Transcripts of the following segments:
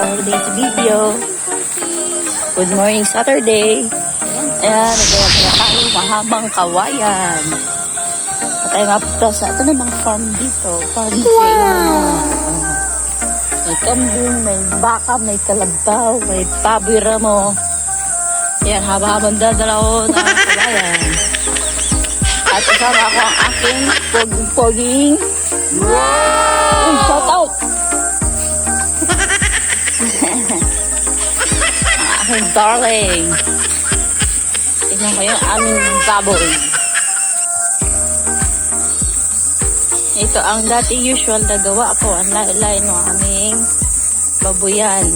for today's video. Good morning, Saturday. Ayan, nagkaya tayo mahabang kawayan. At tayo mapunta sa ito namang farm dito. Farm may kambing, may baka, may kalabaw, may baboy ramo. Ayan, haba-habang dadala ko ng kawayan. At kasama ako ang aking poging. Wow! Shout out! Ang aking darling. Tignan ko yung aming baboy. Ito ang dati usual na gawa ko. Ang lain ng aming baboyan.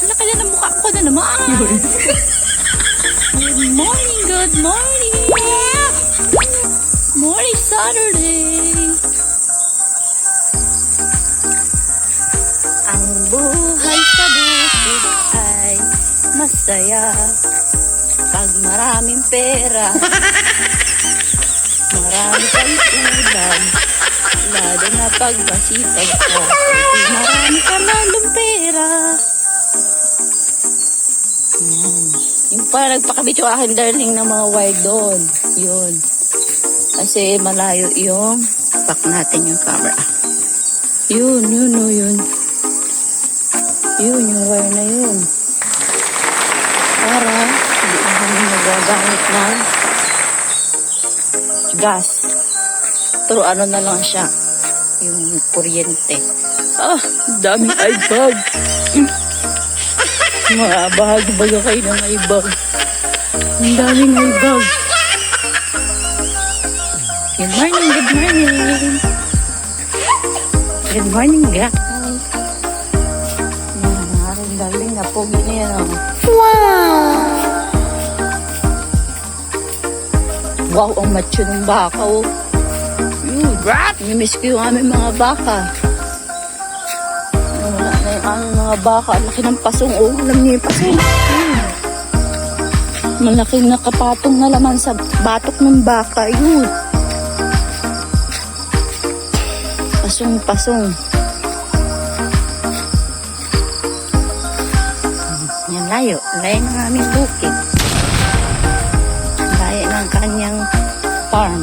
Laki na ng mukha ko na naman. Good morning, good morning. Morning Saturday. Ang buhay sa bukid ay masaya pag maraming pera. Marami kang ulam, lalo na pag masipag ka. Marami ka lalong pera. Yung parang nagpakabit yung aking darling ng mga wire doon. Yun. Kasi malayo yung back natin yung camera. Yun. Yun, yung wire na yun. Para hindi na kami nagagamit ng gas. Pero ano na lang siya, yung kuryente. Daming ibag. Mga bahag-baga kayo ng ibag. Ang daming ibag. Good morning, good morning. Good morning, guys. Ang daling na pogi na yan. Wow! Wow, ang macho ng baka. Nimiss ko yung aming mga baka. Wala na yung aming mga baka. Laki ng pasong. Alam niyo yung pasong. Malaking nakapatong na laman sa batok ng baka. Yun. Pasong. Yan layo ng aming bukid. Layo ng kanyang farm.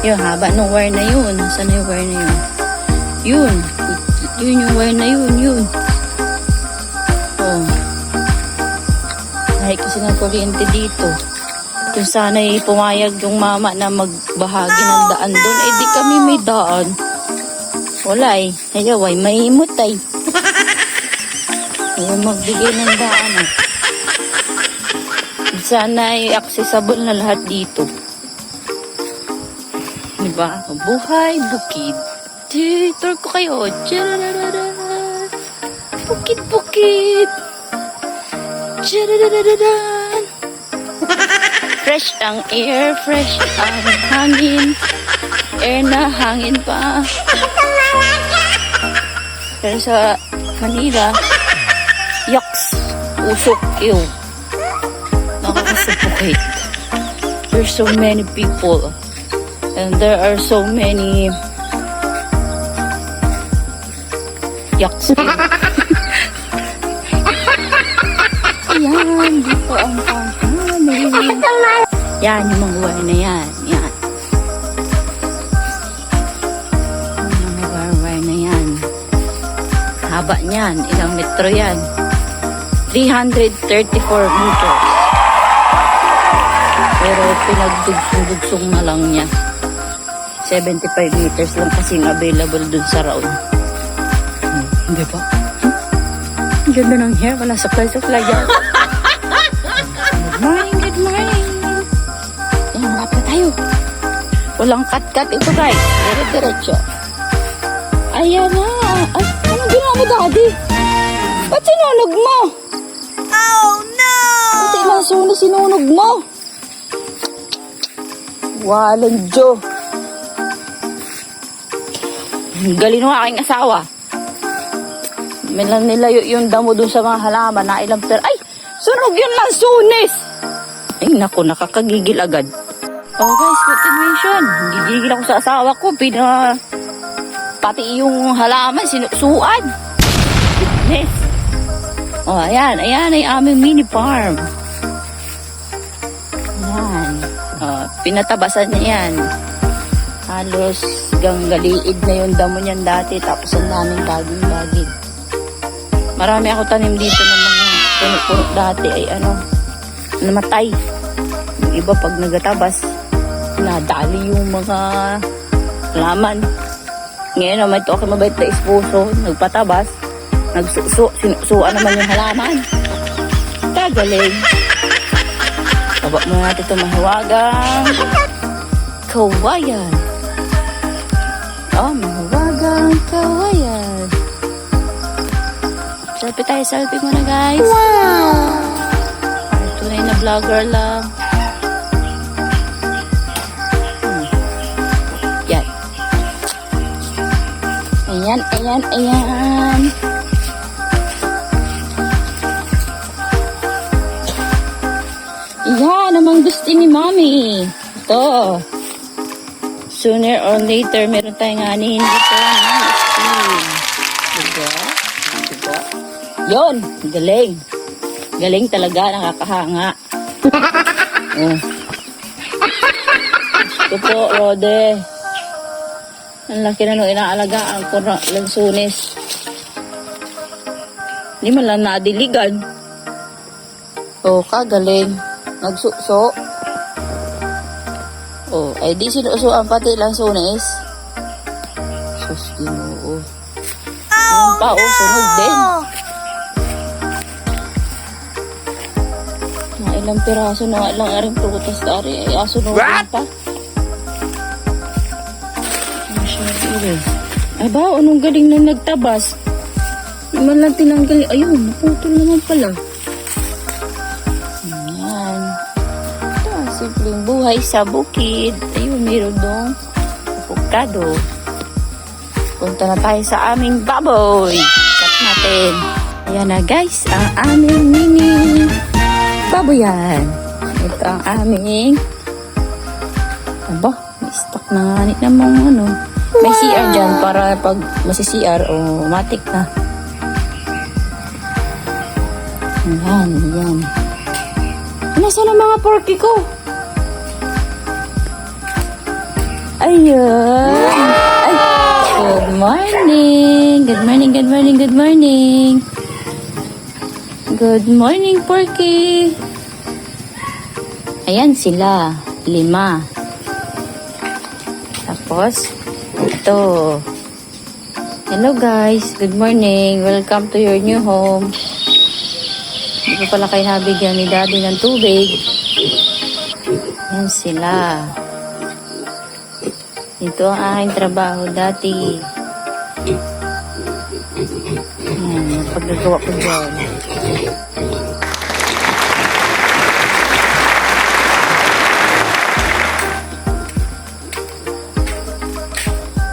Yung haba ng wire na yun. Saan na yung wire na yun? Yun yung wire na yun. Dahil kasi ng kuryente dito. Kung sana'y pumayag yung mama na magbahagi ng daan doon, eh di kami may daan. Wala eh. Ayaway, mahimutay. Ayaw magbigay ng daan eh. Sana'y accessible na lahat dito. Diba? Buhay, bukid. Tour ko kayo. Bukid. Fresh ang air, fresh ang hangin. Air na hangin pa. Pero sa Manila, yucks, usok, ew. Nakakasuffocate. There's so many people. And there are so many yucks. Ayan, dito ang panghamin. Yan, yung mga wire na yan. Yan. Yung mga wire na yan. Haba niyan. Ilang metro yan? 334 meters. Pero pinagdugsong na lang niya. 75 meters lang kasing available dun sa round. Hindi ba? Ganda ng hair. Wala supply yan. Good morning. Ayan, malapit na tayo. Walang cut-cut ito, guys. Diretso. Ayan na. Ay, anong ginawa mo, daddy? Ba't sinunog mo? Oh, no! Ba't ilang sinunog mo? Walang Diyo. Galing ng aking asawa. May lang nilayo yung damo dun sa mga halaman na ilang ay! Sunog yun ng sunis! Ay, naku, nakakagigil agad. Oh guys, continuation. Gigigil ako sa asawa ko. Pati yung halaman, sinusuan. goodness. Oh, ayan ay aming mini farm. Ayan. Oh, pinatabasan niya yan. Halos galiid na yung damo niyan dati. Tapos ang daming baging-baging. Marami ako tanim dito ng mga puno-puno dati ay namatay. Yung iba pag nagatabas, nadali yung mga laman. Ngayon may toke mabait na esposo, nagpatabas, sinusuan naman yung halaman. Kagaling. Taba mo natin ito mahiwagang kawayan. Mahiwagang kawayan. Selfie tayo, selfie muna guys. Wow! Tunay na vlogger lang. Yan. Ayan. Yan, namang gusto ni Mami. Ito. Sooner or later, meron tayong anihin dito. Diba? Yun, galing. Galing talaga, nakakahanga. Oh. Ito po, Rode. Ang laki na nung inaalagaan ko na lansunis. Hindi man lang nadiligan. Oh, kagaling. Nagsuso. Oh, ay di sinusuan pati lansunis. Sus, Ginoo. Yung pa, oh, sunog din. Mga ilang piraso na ilang aring prutas dari ay asunogin pa. Ay ba, anong galing na nagtabas? Naman lang tinanggal. Ayun, naputol naman pala. Ayan. Simpleng buhay sa bukid. Ayun, meron dong avocado. Punta na tayo sa aming baboy. Cut natin. Ayan na guys, ang aming mini baboyan. Ito ang aming may stock na nga namang may CR dyan para pag masi-CR o matik na. Yan. Nasaan ang mga porky ko? Ayun. Ay, good morning. Good morning, porky. Ayan sila. 5. Tapos, ito. Hello guys, good morning. Welcome to your new home. Hindi ko pala kayo nabigyan ni Daddy ng tubig. Yan sila. Ito ang aking trabaho dati. Yan, paggagawa ko dyan.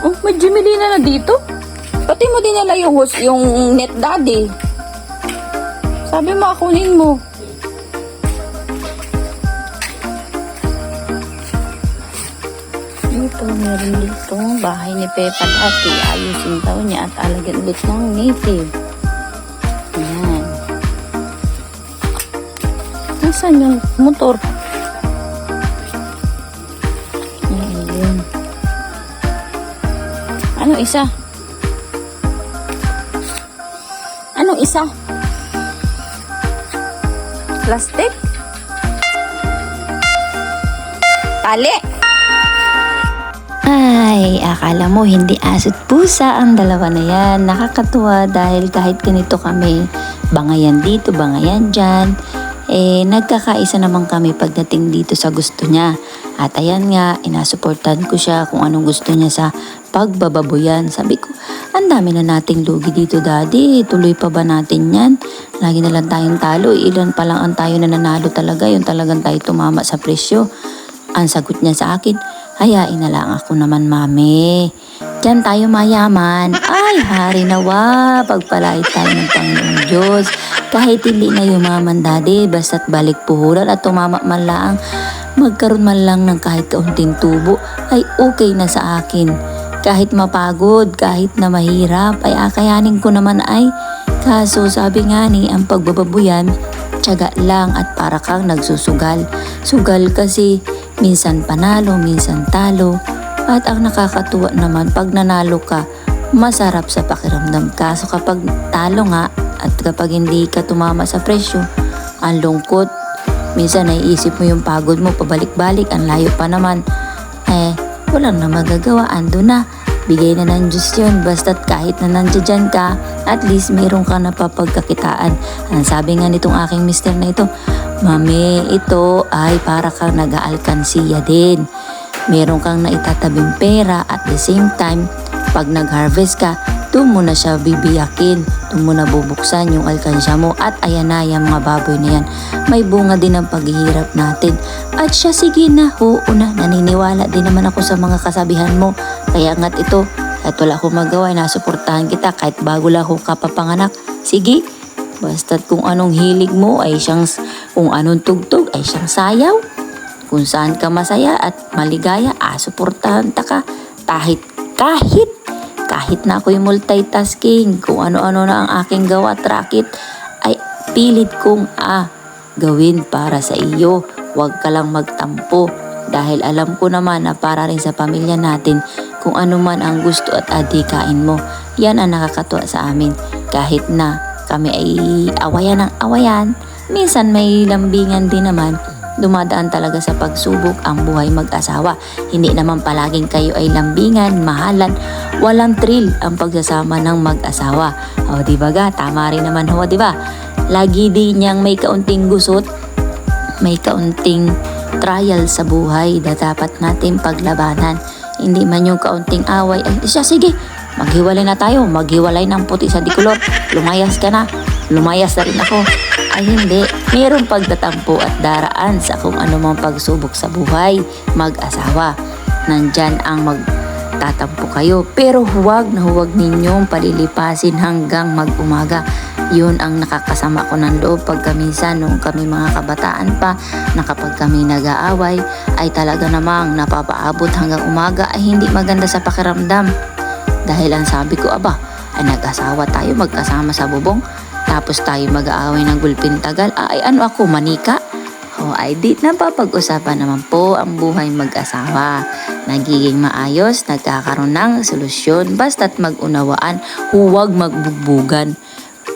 Oh, may Jimelina na dito. Pati mo dinala yung net daddy. Sabi mo, akunin mo. Ito, meron dito. Bahay ni Pepa dati. Ayusin daw niya at alagyan ulit ng native. Ayan. Nasaan yung motor? Ayan. Anong isa? Plastic? Tali? Ay, akala mo hindi aso't pusa ang dalawa na yan. Nakakatuwa dahil kahit ganito kami, bangayan dito, bangayan dyan, nagkakaisa naman kami pagdating dito sa gusto niya. At ayan nga, inasuportan ko siya kung anong gusto niya sa pagbababoyan. Sabi ko, ang dami na nating lugi dito, Daddy. Tuloy pa ba natin yan? Lagi na lang tayong talo. Ilan pa lang ang tayo na nanalo talaga. Yung talagang tayo tumama sa presyo. Ang sagot niya sa akin, hayain na lang ako naman, Mami. Diyan tayo mayaman. Ay, hari nawa. Pagpalait tayo ng Panginoong Diyos. Kahit hindi na yumaman, Daddy, basta't balik puhuran at tumama man lang, magkaroon man lang ng kahit kaunting tubo, ay okay na sa akin. Kahit mapagod, kahit na mahirap, ay akayanin ko naman ay Kaso sabi nga ni, ang pagbababoyan, tiyaga lang at para kang nagsusugal. Sugal kasi minsan panalo, minsan talo. At ang nakakatuwa naman, pag nanalo ka, masarap sa pakiramdam. Kaso kapag talo nga at kapag hindi ka tumama sa presyo, ang lungkot. Minsan naiisip mo yung pagod mo, pabalik-balik, ang layo pa naman. Walang na magagawa, ando na. Bigay na ng Diyos yun, basta't kahit na nandiyan ka, at least meron ka na papagkakitaan. Ang sabi nga nitong aking mister na ito, Mami, ito ay para kang nag-aalkansiya din. Meron kang naitatabing pera at the same time, pag nag-harvest ka, doon mo na siya bibiyakin, doon mo na bubuksan yung alkansya mo at ayan na yung mga baboy na yan. May bunga din ang paghihirap natin. At siya, sige na, oo na, naniniwala din naman ako sa mga kasabihan mo. Kaya nga't ito, kahit wala akong magawa, nasuportahan kita kahit bago lang akong kapapanganak. Sige, basta't kung anong hilig mo ay siyang, kung anong tugtog ay siyang sayaw. Kung saan ka masaya at maligaya, suportahan ta ka. Kahit na ako yung multitasking, kung ano-ano na ang aking gawa at rakit, ay pilit kong gawin para sa iyo. Huwag ka lang magtampo dahil alam ko naman na para rin sa pamilya natin kung ano man ang gusto at adhikain mo. Yan ang nakakatuwa sa amin. Kahit na kami ay awayan ng awayan, minsan may lambingan din naman. Dumadaan talaga sa pagsubok ang buhay mag-asawa. Hindi naman palaging kayo ay lambingan, mahalan, walang thrill ang pagsasama ng mag-asawa. O diba ga, tama rin naman ho, diba? Lagi din niyang may kaunting gusot, may kaunting trial sa buhay na dapat natin paglabanan. Hindi man yung kaunting away, ay siya, sige, maghiwalay na tayo, maghiwalay ng puti sa dikulot, lumayas ka na, lumayas na rin ako. Ay hindi, mayroong pagtatampo at daraan sa kung anumang pagsubok sa buhay, mag-asawa. Nandyan ang magtatampo kayo, pero huwag na huwag ninyong palilipasin hanggang mag-umaga. Yun ang nakakasama ko ng loob pagka minsan nung kami mga kabataan pa, na kapag kami nag-aaway, ay talaga namang napapaabot hanggang umaga ay hindi maganda sa pakiramdam. Dahil ang sabi ko, ay nag-asawa tayo magkasama sa bubong, tapos tayo mag-aaway ng gulpin tagal, ay ano ako, manika? Ay di napapag-usapan naman po ang buhay mag-asawa. Nagiging maayos, nagkakaroon ng solusyon, basta't mag-unawaan, huwag magbugbugan.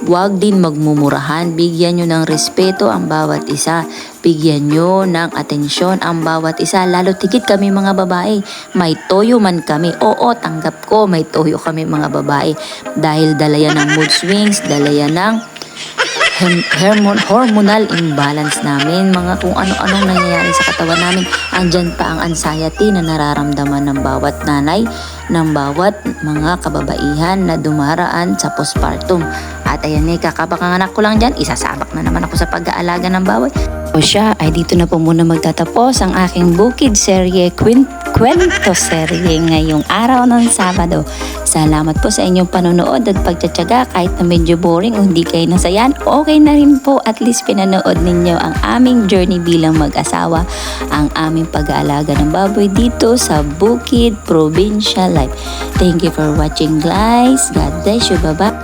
Huwag din magmumurahan, bigyan nyo ng respeto ang bawat isa, bigyan nyo ng atensyon ang bawat isa, lalo tigit kami mga babae, may toyo man kami, oo tanggap ko, may toyo kami mga babae, dahil dala yan ng mood swings, dala yan ng hormonal imbalance namin, mga kung ano-anong nangyayari sa katawan namin. Andyan pa ang anxiety na nararamdaman ng bawat nanay, ng bawat mga kababaihan na dumaraan sa postpartum. At ayan kakapanganak ko lang dyan, isasabak na naman ako sa pag-aalaga ng baboy. O siya, ay dito na po muna magtatapos ang aking bukid serye, kwento serye ngayong araw ng Sabado. Salamat po sa inyong panonood at pagtsatsaga, kahit na medyo boring o hindi kayo nasayan, okay na rin po, at least pinanood ninyo ang aming journey bilang mag-asawa, ang aming pag-aalaga ng baboy dito sa Bukid Provincial Life. Thank you for watching guys. God bless you. Bye-bye.